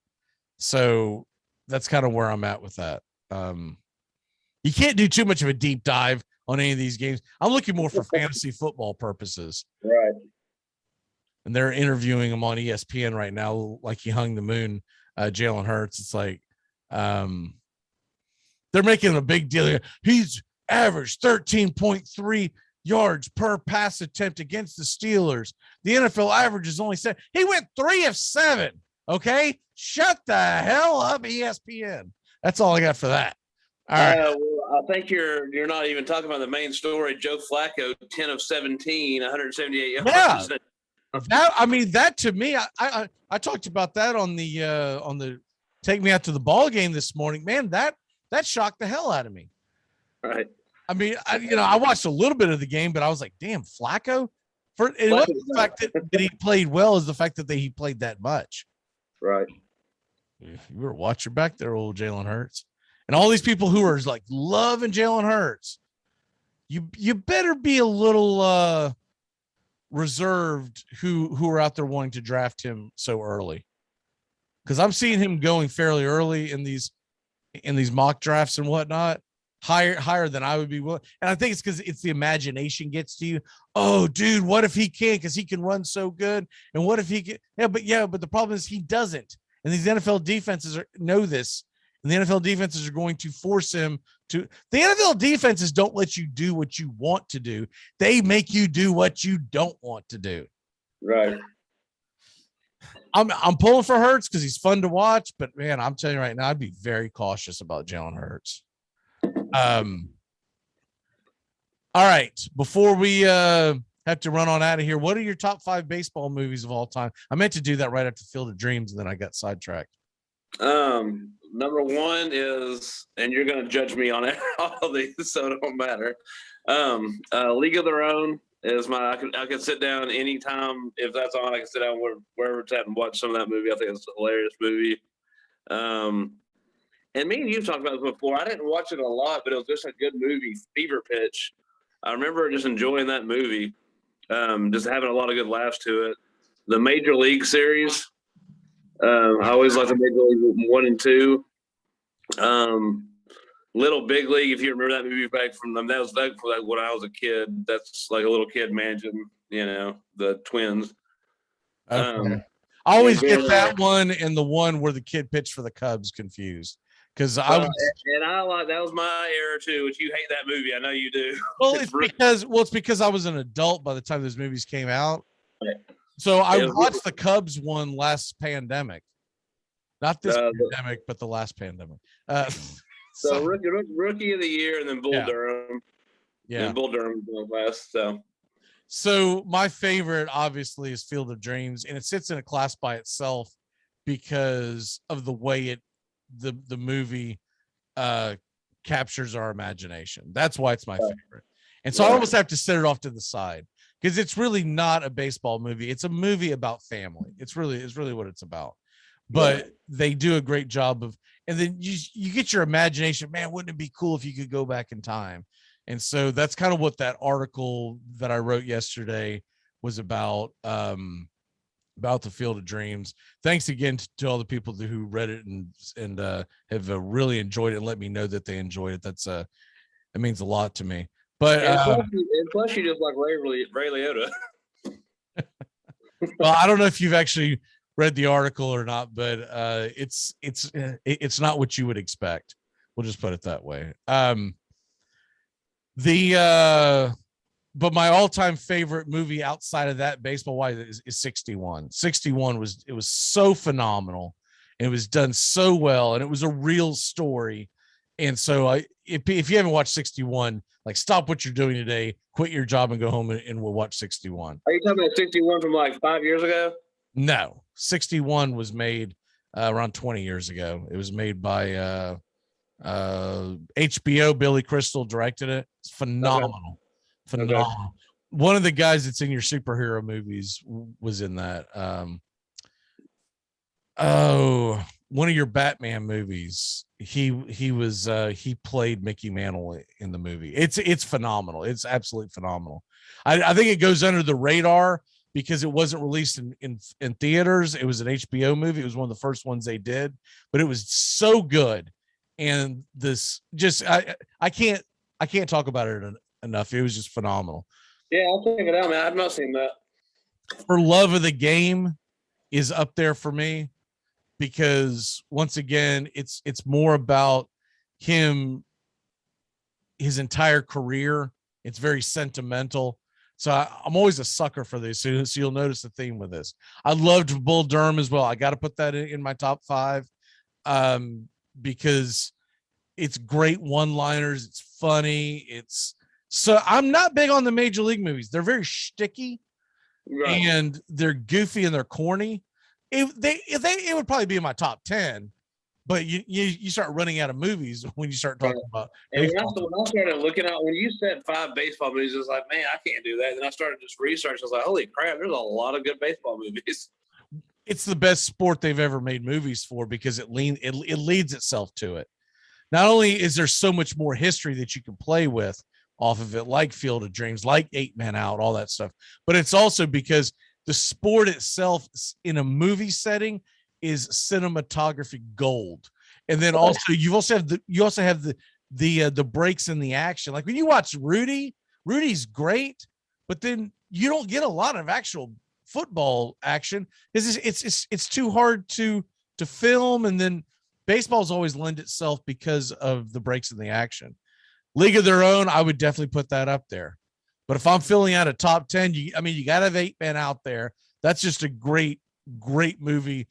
Speaker 1: So that's kind of where I'm at with that. You can't do too much of a deep dive on any of these games. I'm looking more for fantasy football purposes.
Speaker 22: Right.
Speaker 1: And they're interviewing him on ESPN right now, like he hung the moon, Jalen Hurts. It's like they're making a big deal. He's averaged 13.3 yards per pass attempt against the Steelers. The NFL average is only 7. He went 3 of 7. Okay, shut the hell up, ESPN. That's all I got for that. All right.
Speaker 22: Well, I think you're not even talking about the main story. Joe Flacco, 10 of 17, 178 yards.
Speaker 1: Yeah. That to me, I talked about that on the Take Me Out to the Ball game this morning. Man, that shocked the hell out of me.
Speaker 22: Right.
Speaker 1: I mean, I watched a little bit of the game, but I was like, damn, Flacco. It wasn't the fact that he played well, is the fact that he played that much.
Speaker 22: Right.
Speaker 1: You better watch your back there, old Jalen Hurts. And all these people who are like loving Jalen Hurts, you better be a little reserved who are out there wanting to draft him so early. Because I'm seeing him going fairly early in these mock drafts and whatnot. higher than I would be willing. And I think it's because it's the imagination gets to you. Oh, dude, what if he can't? Because he can run so good. And what if he can? But the problem is he doesn't. And these NFL defenses know this. And the NFL defenses are going to force him to. The NFL defenses don't let you do what you want to do. They make you do what you don't want to do.
Speaker 22: Right.
Speaker 1: I'm pulling for Hurts because he's fun to watch, but man, I'm telling you right now, I'd be very cautious about Jalen Hurts. All right, before we have to run on out of here, what are your top 5 baseball movies of all time? I meant to do that right after Field of Dreams, and then I got sidetracked.
Speaker 22: Number 1 is, and you're going to judge me on it, all these, so it don't matter. League of Their Own is I could sit down anytime. If that's on, I can sit down wherever it's at and watch some of that movie. I think it's a hilarious movie. And me and you've talked about this before. I didn't watch it a lot, but it was just a good movie, Fever Pitch. I remember just enjoying that movie, just having a lot of good laughs to it. The Major League series, I always liked the Major League 1 and 2. Little Big League, if you remember that movie back from them, that was like when I was a kid. That's like a little kid managing, the Twins.
Speaker 1: Okay. I always get that one and the one where the kid pitched for the Cubs confused. Because I
Speaker 22: like that was my era too. Which you hate that movie, I know you do.
Speaker 1: Well, it's because I was an adult by the time those movies came out. So I watched the Cubs one last pandemic, not this pandemic, but the last pandemic.
Speaker 22: So rookie of the year, and then Bull Durham.
Speaker 1: Yeah,
Speaker 22: and Bull Durham last.
Speaker 1: So my favorite, obviously, is Field of Dreams, and it sits in a class by itself because of the way the movie captures our imagination. That's why it's my favorite. And so I almost have to set it off to the side because it's really not a baseball movie. It's a movie about family. It's really what it's about. But they do a great job of, and then you get your imagination, man, wouldn't it be cool if you could go back in time? And so that's kind of what that article that I wrote yesterday was about the Field of Dreams. Thanks again to all the people who read it and have really enjoyed it and let me know that they enjoyed it. It means a lot to me. But
Speaker 22: and plus you just like Ray Liotta.
Speaker 1: Well, I don't know if you've actually read the article or not, but it's not what you would expect. We'll just put it that way. But my all-time favorite movie outside of that, baseball-wise, is 61. 61 was so phenomenal. It was done so well, and it was a real story. And so if you haven't watched 61, like stop what you're doing today, quit your job, and go home and we'll watch 61.
Speaker 22: Are you talking about 61 from like 5 years ago?
Speaker 1: No, 61 was made around 20 years ago. It was made by HBO. Billy Crystal directed it. It's phenomenal. Phenomenal. Okay. One of the guys that's in your superhero movies was in that. One of your Batman movies. He played Mickey Mantle in the movie. It's phenomenal. It's absolutely phenomenal. I think it goes under the radar because it wasn't released in theaters. It was an HBO movie. It was one of the first ones they did, but it was so good. And this just I can't talk about it enough. It was just phenomenal.
Speaker 22: Yeah, I'll check it out, man. I've not seen that.
Speaker 1: For Love of the Game is up there for me because once again, it's more about his entire career. It's very sentimental. So I'm always a sucker for this. So you'll notice the theme with this. I loved Bull Durham as well. I got to put that in my top 5 because it's great one-liners. It's funny. So I'm not big on the Major League movies. They're very shticky, right, and they're goofy and they're corny. It would probably be in my top 10, but you start running out of movies when you start talking about.
Speaker 22: And when I started looking at, when you said 5 baseball movies, I was like, man, I can't do that. And I started just researching. I was like, holy crap, there's a lot of good baseball movies.
Speaker 1: It's the best sport they've ever made movies for because it leads itself to it. Not only is there so much more history that you can play with off of it, like Field of Dreams, like 8 Men Out, all that stuff, but it's also because the sport itself in a movie setting is cinematography gold. And then also you also have the breaks in the action. Like when you watch Rudy's great, but then you don't get a lot of actual football action because it's too hard to film, and then baseball's always lend itself because of the breaks in the action. League of Their Own, I would definitely put that up there. But if I'm filling out a top 10, you got to have 8 Men Out there. That's just a great movie.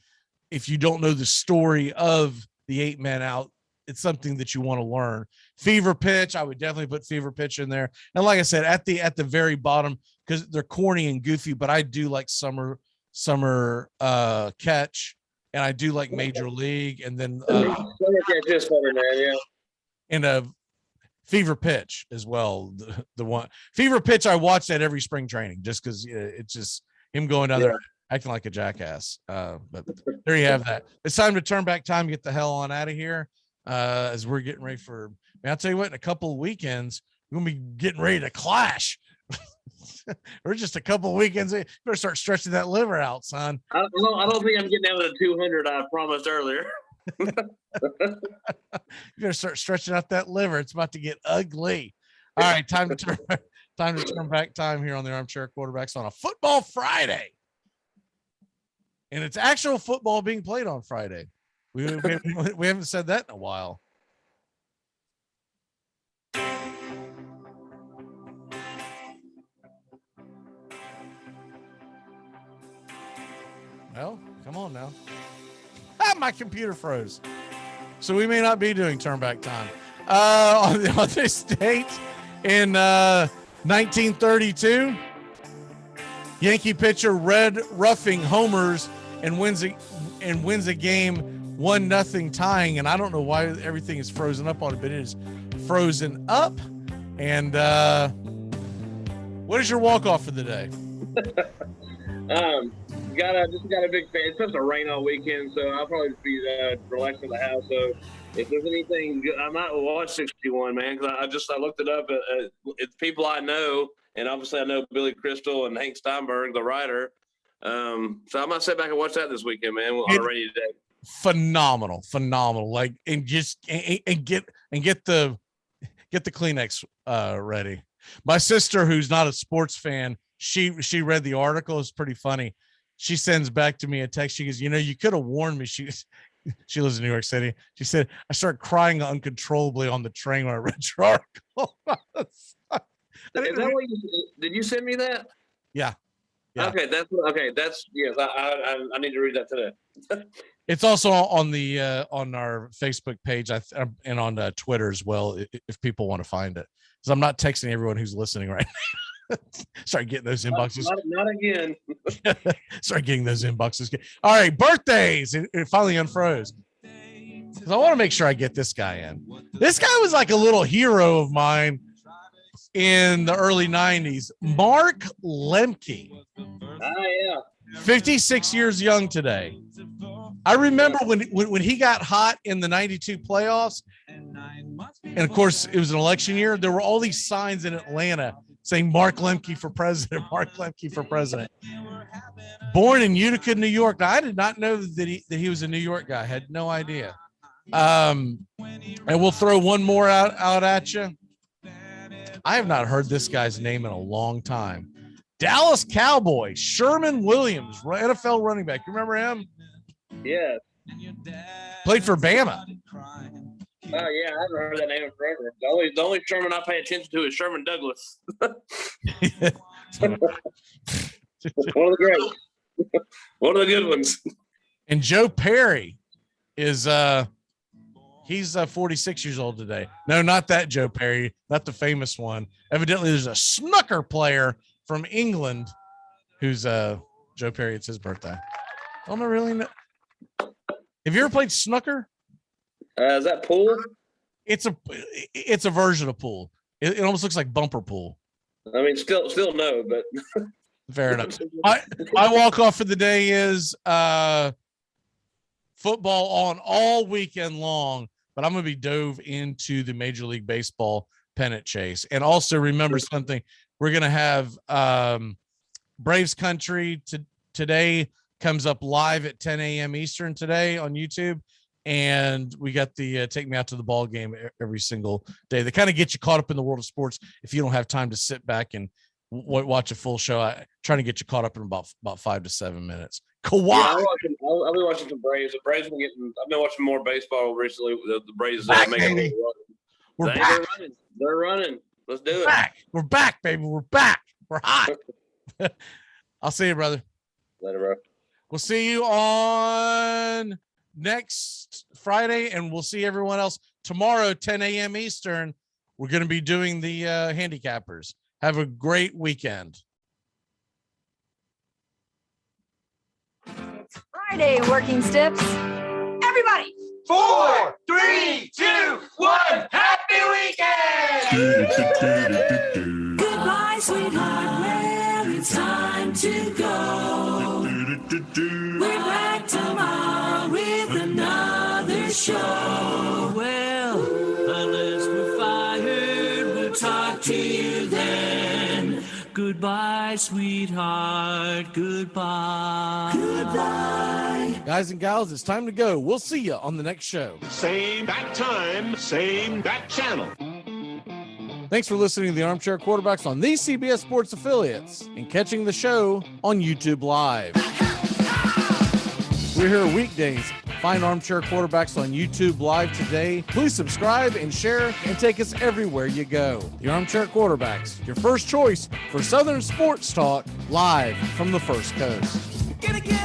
Speaker 1: If you don't know the story of the 8 Men Out, it's something that you want to learn. Fever Pitch, I would definitely put Fever Pitch in there. And like I said, at the very bottom, because they're corny and goofy, but I do like Summer Catch, and I do like Major League, and then
Speaker 22: Summer Catch is funny, man. Yeah.
Speaker 1: And Fever Pitch as well. The one Fever Pitch, I watched at every spring training just because it's just him going down there acting like a jackass. But there you have that. It's time to turn back time, get the hell on out of here. As we're getting ready for, man, I'll tell you what, in a couple of weekends, we're gonna be getting ready to clash. We're just a couple of weekends. You better start stretching that liver out, son.
Speaker 22: I don't think I'm getting down to the 200 I promised earlier.
Speaker 1: You better start stretching out that liver. It's about to get ugly. All right, time to turn back time here on the Armchair Quarterbacks on a football Friday. And it's actual football being played on Friday. We haven't said that in a while. Well, come on now. My computer froze. So we may not be doing turn back time. On this date in 1932, Yankee pitcher Red Ruffing homers and wins a game 1-0 tying. And I don't know why everything is frozen up on it, but it is frozen up. And what is your walk-off for the day?
Speaker 22: Got a big fan. It's supposed to rain all weekend, so I'll probably just be relaxing at the house. So if there's anything good, I might watch 61, man, because I looked it up. It's people I know, and obviously I know Billy Crystal and Hank Steinberg, the writer. So I might sit back and watch that this weekend, man, on a rainy day.
Speaker 1: Phenomenal. Like, and get the Kleenex ready. My sister, who's not a sports fan, she read the article. It's pretty funny. She sends back to me a text. She goes, you could have warned me. She lives in New York City. She said, I started crying uncontrollably on the train when I read your article.
Speaker 22: Did you send me that?
Speaker 1: Yeah.
Speaker 22: Okay. That's yes. I need to read that today.
Speaker 1: It's also on the on our Facebook page and on Twitter as well, if people want to find it. Because I'm not texting everyone who's listening right now. Start getting those inboxes.
Speaker 22: Not again.
Speaker 1: Start getting those inboxes. All right, birthdays. It finally unfroze. Because I want to make sure I get this guy in. This guy was like a little hero of mine in the early 90s. Mark Lemke.
Speaker 22: Yeah.
Speaker 1: 56 years young today. I remember when he got hot in the 92 playoffs. And of course, it was an election year. There were all these signs in Atlanta saying Mark Lemke for president, Mark Lemke for president. Born in Utica, New York. Now, I did not know that he was a New York guy. I had no idea. And we'll throw one more out at you. I have not heard this guy's name in a long time. Dallas Cowboy, Sherman Williams, NFL running back. You remember him?
Speaker 22: Yeah.
Speaker 1: Played for Bama.
Speaker 22: Oh yeah, I haven't heard that name in forever. The only Sherman I pay attention to is Sherman Douglas. One of the greats. One of the good ones.
Speaker 1: And Joe Perry is he's 46 years old today. No, not that Joe Perry, not the famous one. Evidently, there's a snooker player from England who's Joe Perry. It's his birthday. I don't know really. Have you ever played snooker?
Speaker 22: Is that pool?
Speaker 1: It's a version of pool. It almost looks like bumper pool.
Speaker 22: I mean, still no, but
Speaker 1: fair enough. My walk off for the day is football on all weekend long, but I'm going to be dove into the Major League Baseball pennant chase. And also remember something, we're going to have Braves Country today comes up live at 10 a.m. Eastern today on YouTube. and we got the Take Me Out to the Ball game every single day. They kind of get you caught up in the world of sports if you don't have time to sit back and watch a full show. I trying to get you caught up in about 5 to 7 minutes. Kawhi.
Speaker 22: Yeah, I'll be watching some Braves. The Braves been getting. I've been watching more baseball recently. The Braves making a run.
Speaker 1: We're back.
Speaker 22: They're running. Let's do it.
Speaker 1: Back. We're back, baby. We're back. We're hot. I'll see you, brother.
Speaker 22: Later, bro.
Speaker 1: We'll see you on next Friday, and we'll see everyone else tomorrow, 10 a.m. Eastern. We're going to be doing the handicappers. Have a great weekend.
Speaker 3: It's Friday, working stiffs. Everybody.
Speaker 7: 4, 3, 2, 1. Happy weekend! Goodbye, sweetheart. Well, it's time to go. We're back tomorrow with another show. Well, unless we're fired, we'll talk to you then. Goodbye, sweetheart. Goodbye. Goodbye.
Speaker 1: Guys and gals, it's time to go. We'll see you on the next show.
Speaker 10: Same bat time, same bat channel.
Speaker 1: Thanks for listening to the Armchair Quarterbacks on these CBS Sports affiliates and catching the show on YouTube Live. We're here weekdays. Find Armchair Quarterbacks on YouTube Live today. Please subscribe and share and take us everywhere you go. The Armchair Quarterbacks, your first choice for Southern sports talk, live from the First Coast.
Speaker 7: Gonna get